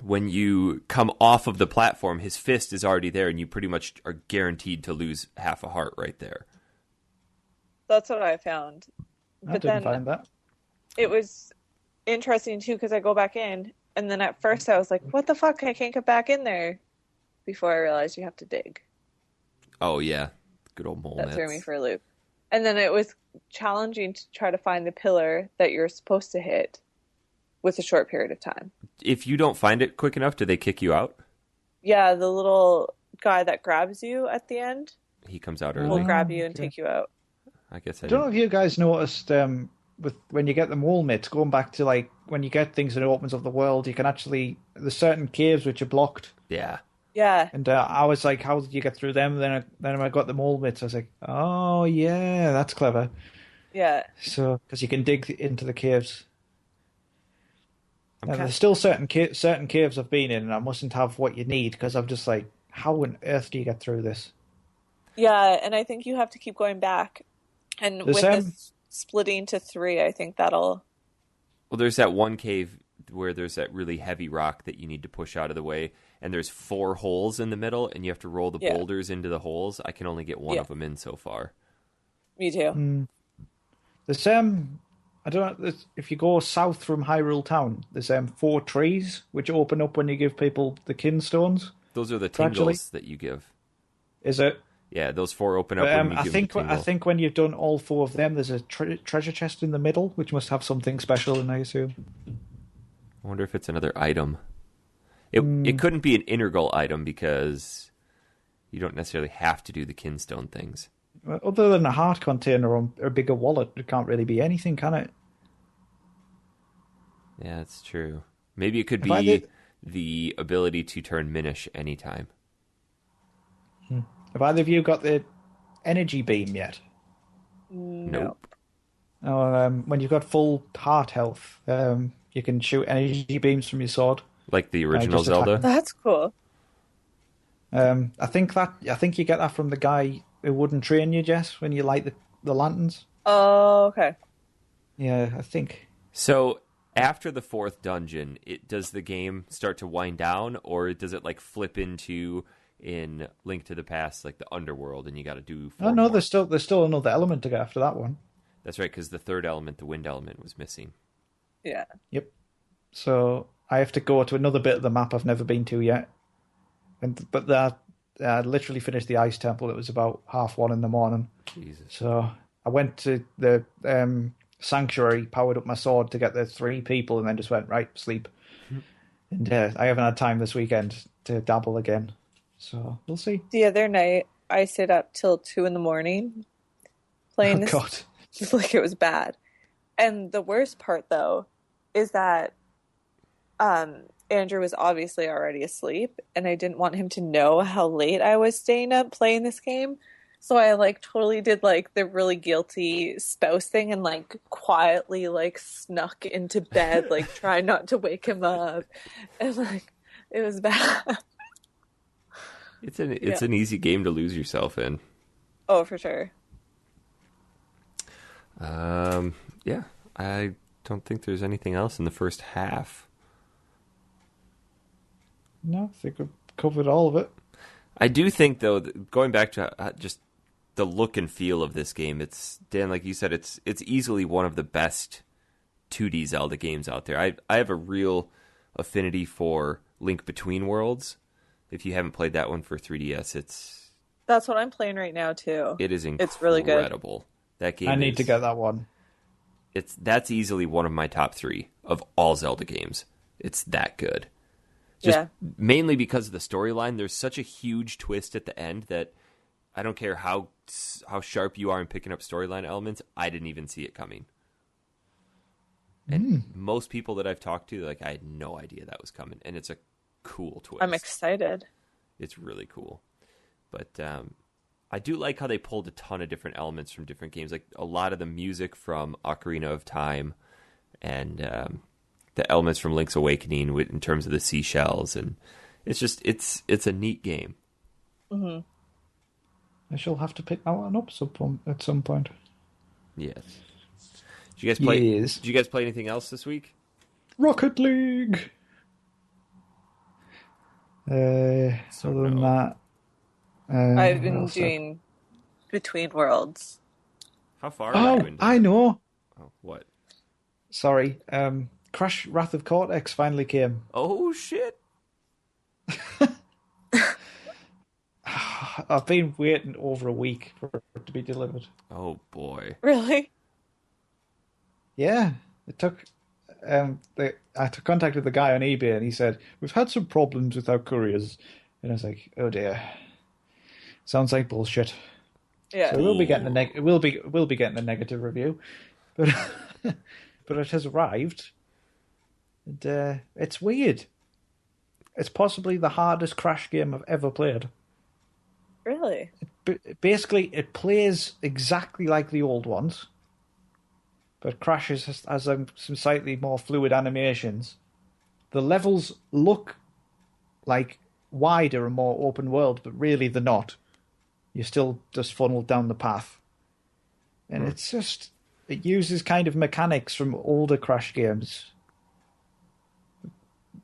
when you come off of the platform, his fist is already there, and you pretty much are guaranteed to lose half a heart right there. That's what I found. I didn't find that. It was interesting, too, because I go back in, and then at first I was like, what the fuck? I can't get back in there. Before I realized you have to dig. Oh, yeah. Good old mole That threw me for a loop. And then it was challenging to try to find the pillar that you're supposed to hit with a short period of time. If you don't find it quick enough, do they kick you out? Yeah, the little guy that grabs you at the end. He comes out early. Will grab you and take you out. I guess I don't know if you guys noticed with when you get the mole mitts, going back to like when you get things and it opens up the world, you can actually there's certain caves which are blocked. Yeah. Yeah. And I was like, how did you get through them? Then I got the mole mitts. I was like, oh yeah, that's clever. Yeah. So because you can dig into the caves. Now, there's still certain caves I've been in, and I mustn't have what you need because I'm just like, how on earth do you get through this? Yeah, and I think you have to keep going back. And with this splitting to 3, I think that'll... Well, there's that one cave where there's that really heavy rock that you need to push out of the way, and there's 4 holes in the middle, and you have to roll the boulders into the holes. I can only get one of them in so far. Me too. There's I don't know if you go south from Hyrule Town. There's 4 trees which open up when you give people the kinstones. Those are the tingles that you give. Is it? Yeah, those 4 open up when you give them the tingle. I think when you've done all 4 of them, there's a treasure chest in the middle, which must have something special in, I assume. I wonder if it's another item. It couldn't be an integral item because you don't necessarily have to do the kinstone things. Other than a heart container or a bigger wallet, it can't really be anything, can it? Yeah, that's true. Maybe it could be the ability to turn Minish anytime. Have either of you got the energy beam yet? Nope. Oh, when you've got full heart health, you can shoot energy beams from your sword. Like the original Zelda? That's cool. I think you get that from the guy who wouldn't train you, Jess, when you light the lanterns. Oh, okay. Yeah, I think. So after the 4th dungeon, does the game start to wind down, or does it like flip into in Link to the Past, like the underworld, and you got to do 4 no, more? there's still another element to go after that one. That's right, because the 3rd element, the wind element, was missing. Yeah. Yep. So I have to go to another bit of the map I've never been to yet. But I literally finished the Ice Temple. It was about 1:30 in the morning. Jesus. So I went to the Sanctuary, powered up my sword to get the 3 people, and then just went, right, sleep. And I haven't had time this weekend to dabble again. So we'll see. The other night, I stayed up till 2 in the morning playing this. God. Like it was bad. And the worst part, though, is that Andrew was obviously already asleep, and I didn't want him to know how late I was staying up playing this game. So I like totally did like the really guilty spouse thing and like quietly like snuck into bed, like trying not to wake him up. And like it was bad. It's an easy game to lose yourself in. Oh, for sure. Yeah, I don't think there's anything else in the first half. No, I think we've covered all of it. I do think, though, going back to just the look and feel of this game, it's, Dan, like you said, it's easily one of the best 2D Zelda games out there. I have a real affinity for Link Between Worlds. If you haven't played that one for 3DS, that's what I'm playing right now too. It is incredible. It's really good. That game. I need to get that one. That's easily one of my top 3 of all Zelda games. It's that good. Just mainly because of the storyline. There's such a huge twist at the end that I don't care how sharp you are in picking up storyline elements. I didn't even see it coming. And most people that I've talked to, like, I had no idea that was coming. And it's a cool twist. I'm excited. It's really cool. But I do like how they pulled a ton of different elements from different games. Like a lot of the music from Ocarina of Time and the elements from Link's Awakening in terms of the seashells. And it's just, it's a neat game. Mm-hmm. I shall have to pick that one up at some point. Yes. Did you guys play? Yes. Did you guys play anything else this week? Rocket League. Other than that, I've been doing Between Worlds. How far are you into I know. Oh, what? Sorry. Crash Wrath of Cortex finally came. Oh, shit. I've been waiting over a week for it to be delivered. Oh, boy. Really? Yeah. It took... I contacted the guy on eBay and he said, "We've had some problems with our couriers." And I was like, "Oh dear. Sounds like bullshit." Yeah. So we'll be getting we'll be getting a negative review. But but it has arrived. And it's weird. It's possibly the hardest Crash game I've ever played. Really? Basically, it plays exactly like the old ones, but Crash has some slightly more fluid animations. The levels look like wider and more open world, but really they're not. You're still just funneled down the path. And it's just... It uses kind of mechanics from older Crash games,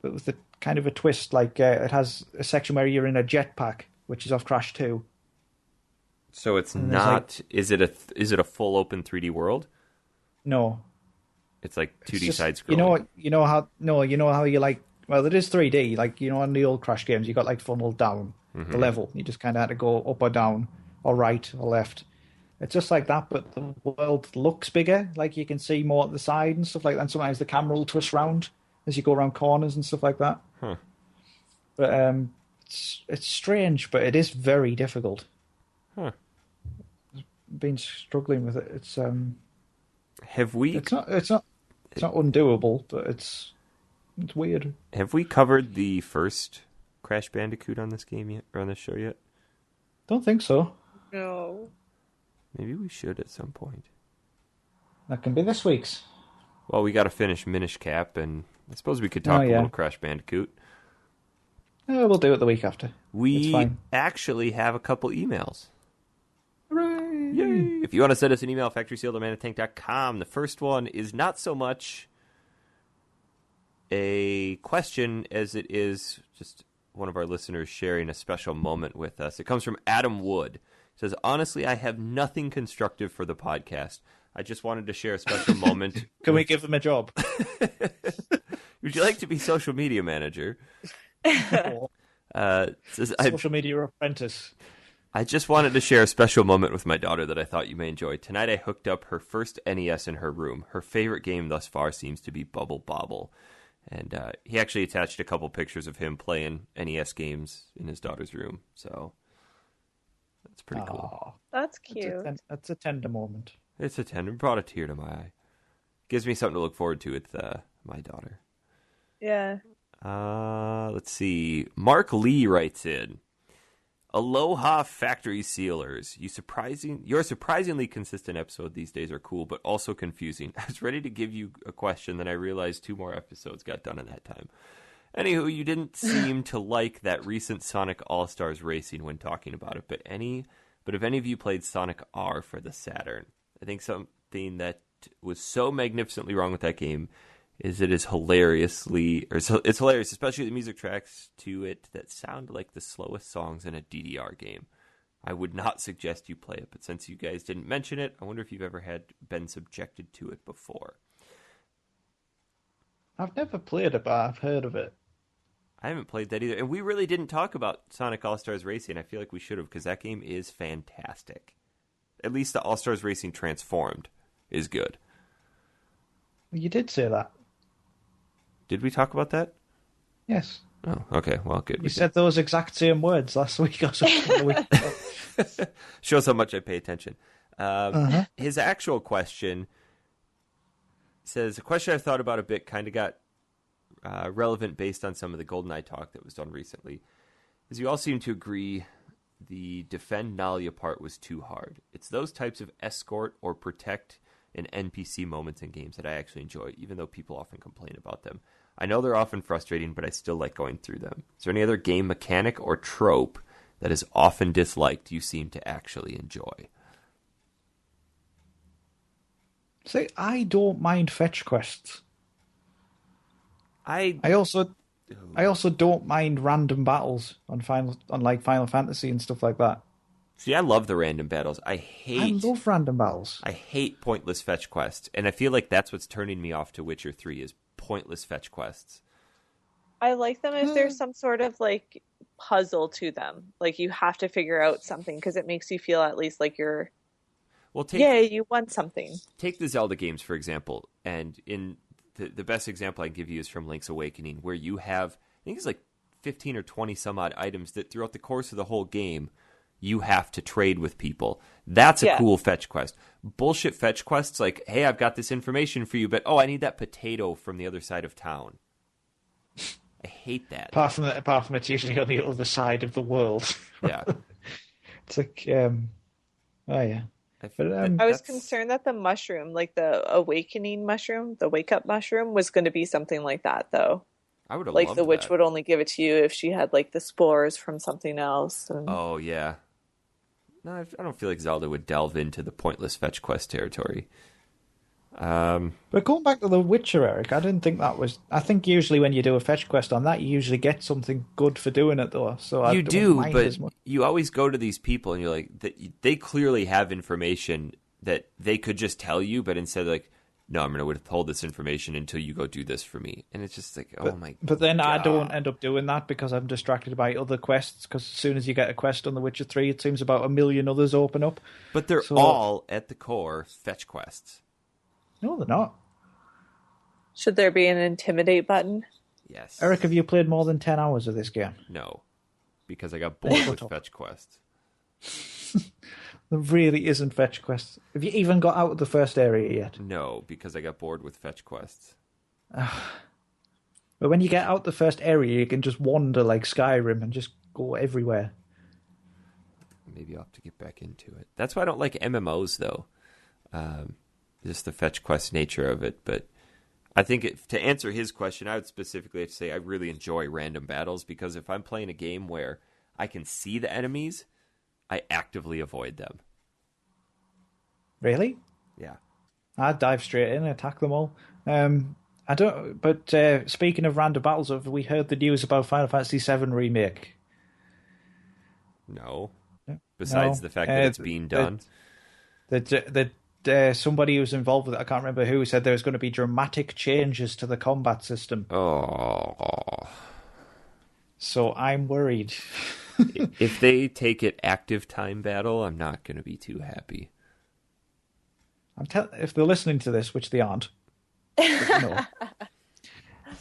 but with a kind of a twist. Like it has a section where you're in a jetpack, which is off Crash 2. So it's not... Is it a full open 3D world? No. It's like 2D side scrolling. You know how you like... Well, it is 3D. Like, you know, on the old Crash games, you got like funneled down the level. You just kind of had to go up or down, or right or left. It's just like that, but the world looks bigger. Like, you can see more at the side and stuff like that. And sometimes the camera will twist round as you go around corners and stuff like that. Huh. But it's strange, but it is very difficult. Huh. I've been struggling with it. It's Have we? It's not undoable, but it's weird. Have we covered the first Crash Bandicoot on this game yet, or on this show yet? Don't think so. No. Maybe we should at some point. That can be this week's. Well, we got to finish Minish Cap, and I suppose we could talk a little Crash Bandicoot. We'll do it the week after. We actually have a couple emails. Hooray! Yay! If you want to send us an email, factoryseal@manatank.com. The first one is not so much a question as it is just one of our listeners sharing a special moment with us. It comes from Adam Wood. It says, honestly, I have nothing constructive for the podcast. I just wanted to share a special moment. Can we give him a job? Would you like to be social media manager? Social media apprentice. I just wanted to share a special moment with my daughter that I thought you may enjoy. Tonight I hooked up her first NES in her room. Her favorite game thus far seems to be Bubble Bobble. And he actually attached a couple pictures of him playing NES games in his daughter's room. So that's pretty cool. That's cute. That's a tender moment. It's a tender. Brought a tear to my eye. Gives me something to look forward to with my daughter. Yeah. Let's see. Mark Lee writes in, Aloha Factory Sealers. Your surprisingly consistent episode these days are cool, but also confusing. I was ready to give you a question, then I realized 2 more episodes got done in that time. Anywho, you didn't seem to like that recent Sonic All-Stars Racing when talking about it, but have any of you played Sonic R for the Saturn? I think something that was so magnificently wrong with that game is it's hilarious, especially the music tracks to it that sound like the slowest songs in a DDR game. I would not suggest you play it, but since you guys didn't mention it, I wonder if you've ever been subjected to it before. I've never played it, but I've heard of it. I haven't played that either, and we really didn't talk about Sonic All-Stars Racing. I feel like we should have, because that game is fantastic. At least the All-Stars Racing Transformed is good. You did say that. Did we talk about that? Yes. Oh, okay. Well, good. You said those exact same words last week or something. Shows how much I pay attention. His actual question says, a question I've thought about a bit, kind of got relevant based on some of the GoldenEye talk that was done recently, is you all seem to agree the defend Nalia part was too hard. It's those types of escort or protect an NPC moments in games that I actually enjoy, even though people often complain about them. I know they're often frustrating, but I still like going through them. Is there any other game mechanic or trope that is often disliked you seem to actually enjoy? See, I don't mind fetch quests. I also don't mind random battles on Final Fantasy and stuff like that. See, I love the random battles. I love random battles. I hate pointless fetch quests, and I feel like that's what's turning me off to Witcher 3 is pointless fetch quests. I like them if there's some sort of like puzzle to them. Like you have to figure out something because it makes you feel at least like you're you won something. Take the Zelda games, for example, and in the best example I can give you is from Link's Awakening, where you have, I think it's like 15 or 20 some odd items that throughout the course of the whole game, you have to trade with people. That's a cool fetch quest. Bullshit fetch quests like, hey, I've got this information for you, but I need that potato from the other side of town. I hate that. Apart from it's usually on the other side of the world. Yeah. It's like, oh yeah. I was concerned that the mushroom, like the awakening mushroom, the wake up mushroom, was going to be something like that, though. I would have like loved the witch that. would only give it to you if she had like the spores from something else. And... Oh yeah. No, I don't feel like Zelda would delve into the pointless fetch quest territory. But going back to The Witcher, Eric, I didn't think that was... I think usually when you do a fetch quest on that, you usually get something good for doing it, though. So you do, but you always go to these people and you're like... They clearly have information that they could just tell you, but instead like, no, I'm going to withhold this information until you go do this for me. And it's just like, But then God. I don't end up doing that because I'm distracted by other quests, because as soon as you get a quest on The Witcher 3, it seems about 1 million others open up. But they're all, at the core, fetch quests. No, they're not. Should there be an intimidate button? Yes. Eric, have you played more than 10 hours of this game? No, because I got bored with fetch quests. There really isn't fetch quests. Have you even got out of the first area yet? No, because I got bored with fetch quests. But when you get out the first area, you can just wander like Skyrim and just go everywhere. Maybe I'll have to get back into it. That's why I don't like MMOs, though. Just the fetch quest nature of it. But I think to answer his question, I would specifically have to say I really enjoy random battles, because if I'm playing a game where I can see the enemies, I actively avoid them. Really? Yeah. I'd dive straight in and attack them all. I don't. But speaking of random battles, have we heard the news about Final Fantasy VII Remake? No. Besides the fact that it's being done. Somebody who's involved with it, I can't remember who, said there was going to be dramatic changes to the combat system. Oh. So I'm worried. If they take it active time battle, I'm not going to be too happy. If they're listening to this, which they aren't, no.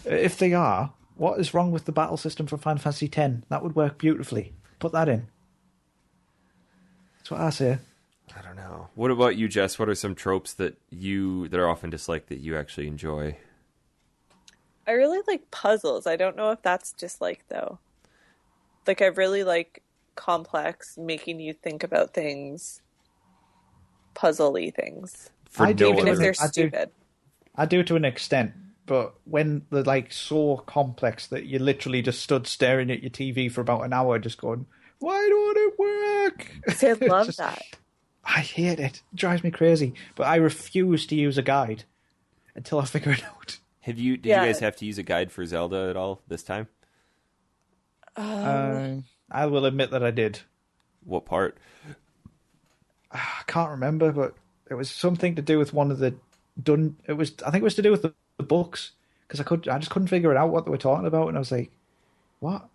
If they are, what is wrong with the battle system from Final Fantasy X? That would work beautifully. Put that in. That's what I say. I don't know. What about you, Jess? What are some tropes that are often disliked that you actually enjoy? I really like puzzles. I don't know if that's disliked, though. Like, I really like complex, making you think about things, puzzle-y things. Even if they're stupid. I do to an extent, but when they're like so complex that you literally just stood staring at your TV for about an hour just going, why don't it work? See, I love that. I hate it. It drives me crazy. But I refuse to use a guide until I figure it out. Did you guys have to use a guide for Zelda at all this time? I will admit that I did. What part? I can't remember, but it was something to do with one of the I think it was to do with the books, because I just couldn't figure it out what they were talking about, and I was like, what?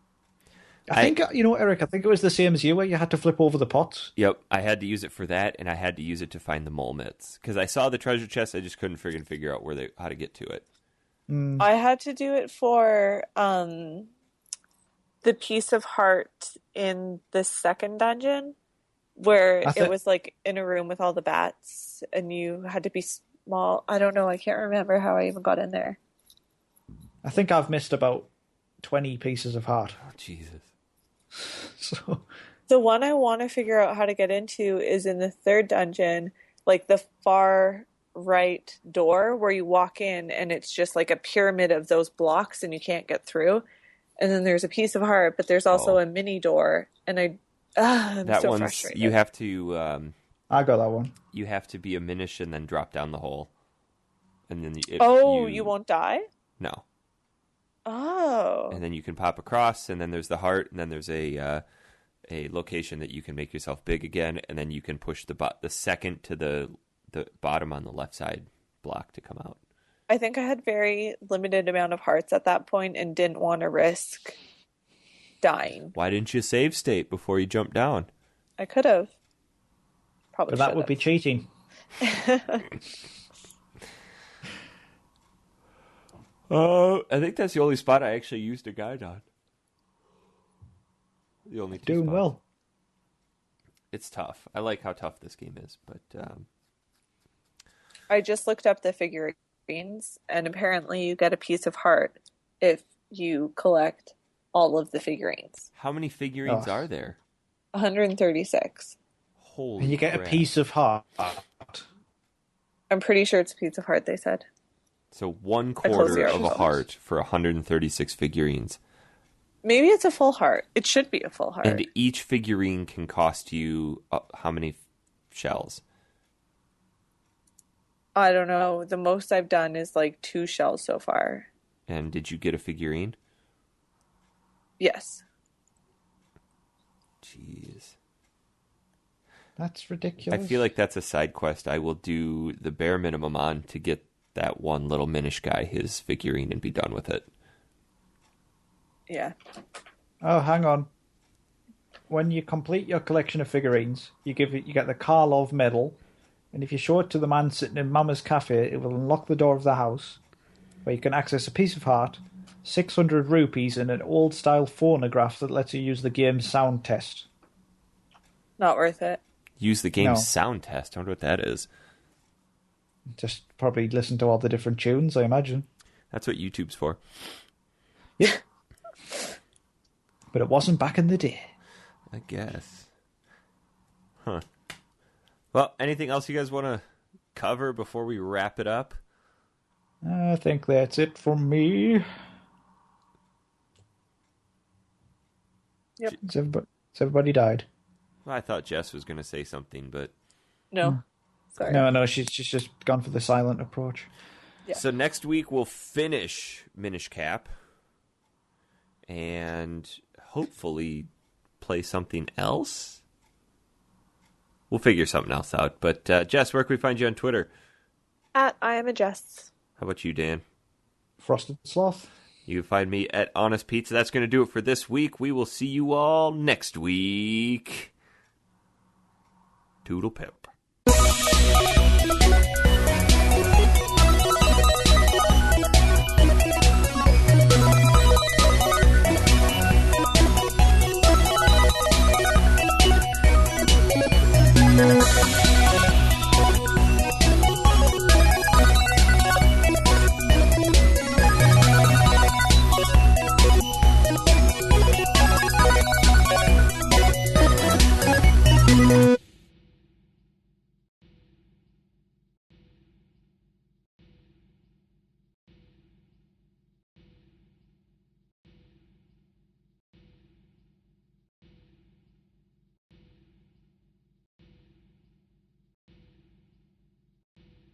I think, Eric, I think it was the same as you, where you had to flip over the pots. Yep, I had to use it for that, and I had to use it to find the mole mitts. Because I saw the treasure chest, I just couldn't figure out how to get to it. I had to do it for the piece of heart in the second dungeon, where it was like in a room with all the bats, and you had to be mall. I don't know. I can't remember how I even got in there. I think I've missed about 20 pieces of heart. Oh, Jesus. So the one I want to figure out how to get into is in the third dungeon, like the far right door where you walk in and it's just like a pyramid of those blocks and you can't get through. And then there's a piece of heart, but there's also a mini door. And I'm that so one's, frustrated. you have to... I got that one. You have to be a Minish and then drop down the hole. And then you won't die? No. Oh. And then you can pop across, and then there's the heart, and then there's a location that you can make yourself big again, and then you can push the second to the bottom on the left side block to come out. I think I had very limited amount of hearts at that point and didn't want to risk dying. Why didn't you save state before you jumped down? I could have. Probably but that would be cheating. I think that's the only spot I actually used a guide on. The only two Doing spots. well. It's tough. I like how tough this game is, but I just looked up the figurines, and apparently you get a piece of heart if you collect all of the figurines. How many figurines are there? 136. Holy And you get crap. a piece of heart. I'm pretty sure it's a piece of heart, they said. So 1/4 of a heart for 136 figurines. Maybe it's a full heart. It should be a full heart. And each figurine can cost you how many shells? I don't know. The most I've done is like 2 shells so far. And did you get a figurine? Yes. Jeez. That's ridiculous. I feel like that's a side quest I will do the bare minimum on to get that one little Minish guy his figurine and be done with it. Yeah. Oh, hang on. When you complete your collection of figurines, you get the Karlov medal, and if you show it to the man sitting in Mama's cafe, it will unlock the door of the house, where you can access a piece of heart, 600 rupees, and an old-style phonograph that lets you use the game's sound test. Not worth it. Use the game's sound test. I wonder what that is. Just probably listen to all the different tunes, I imagine. That's what YouTube's for. Yep. But it wasn't back in the day. I guess. Huh. Well, anything else you guys want to cover before we wrap it up? I think that's it from me. Yep. Has everybody died? Well, I thought Jess was going to say something, but... No. Sorry. No, she's just gone for the silent approach. Yeah. So next week we'll finish Minish Cap and hopefully play something else. We'll figure something else out. But Jess, where can we find you on Twitter? @ I am a Jess. How about you, Dan? Frosted Sloth. You can find me at Honest Pizza. That's going to do it for this week. We will see you all next week. Toodle pip.